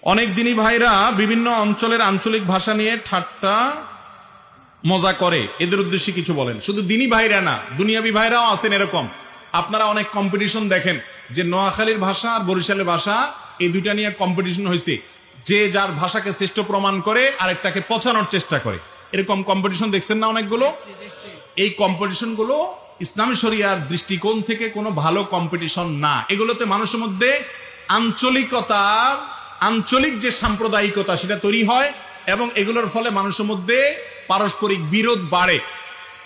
অনেক দিনই ভাইরা বিভিন্ন অঞ্চলের আঞ্চলিক ভাষা নিয়ে ঠাট্টা মজা করে, এদের উদ্দেশ্যে কিছু বলেন। শুধু দিনী ভাইরা না, দুনিয়াবি ভাইরাও আছেন এরকম। আপনারা অনেক কম্পিটিশন দেখেন যে নোয়াখালীর ভাষা আর বরিশালের ভাষা, এই দুইটা নিয়ে কম্পিটিশন হয়েছে, যে যার ভাষাকে শ্রেষ্ঠ প্রমাণ করে আরেকটাকে পচানোর চেষ্টা করে। এরকম কম্পিটিশন দেখছেন না অনেকগুলো? এই কম্পিটিশন গুলো ইসলামী শরিয়ার দৃষ্টিকোণ থেকে কোনো ভালো কম্পিটিশন না। এগুলোতে মানুষের মধ্যে আঞ্চলিকতা, আঞ্চলিক যে সাম্প্রদায়িকতা সেটা তৈরি হয়, এবং এগুলোর ফলে মানুষের মধ্যে পারস্পরিক বিরোধ বাড়ে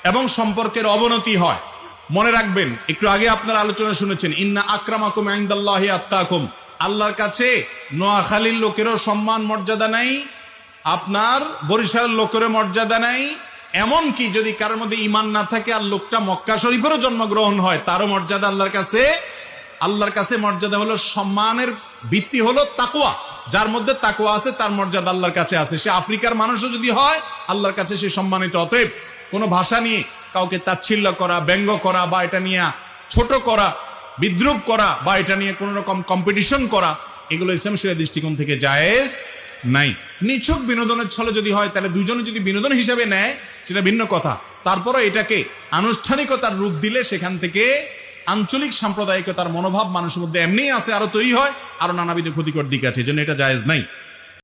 এবং সম্পর্কের অবনতি হয়। মনে রাখবেন, একটু আগে আপনারা আলোচনা শুনেছেন, ইন্না আকরামাকুম ইনদাল্লাহি আতকাকুম। আল্লাহর কাছে নোয়াখালীর লোকেরও সম্মান মর্যাদা নাই, আপনার বরিশালের লোকেরও মর্যাদা নাই। এমনকি যদি কারোর মধ্যে ঈমান না থাকে আর লোকটা মক্কা শরীফেরও জন্মগ্রহণ হয়, তারও মর্যাদা আল্লাহর কাছে মর্যাদা হলো, সম্মানের ভিত্তি হলো তাকওয়া। যার মধ্যে তাকওয়া আছে তার মর্যাদা আল্লাহর কাছে আছে। সে আফ্রিকার মানুষও যদি হয়, আল্লাহর কাছে সে সম্মানিত। অতএব কোনো ভাষা নিয়ে কাউকে তাচ্ছিল্য করা, ব্যঙ্গ করা, বা এটা নিয়ে ছোট করা, বিদ্রুপ করা, বা এটা নিয়ে কোনো রকম কম্পিটিশন করা, এগুলো ইসলাম শরীয়তের দৃষ্টিকোণ থেকে জায়েজ নাই। নিছক বিনোদনের ছলে যদি হয়, তাহলে দুজনে যদি বিনোদন হিসেবে নেয় সেটা ভিন্ন কথা। তারপরে এটাকে আনুষ্ঠানিকতার রূপ দিলে সেখান থেকে আঞ্চলিক সাম্প্রদায়িকতার মনোভাব মানুষের মধ্যে এমনিই আছে, আরো তৈরি হয়, আরো নানাবিধ ক্ষতিকর দিক আছে, এজন্য এটা জায়েজ নাই।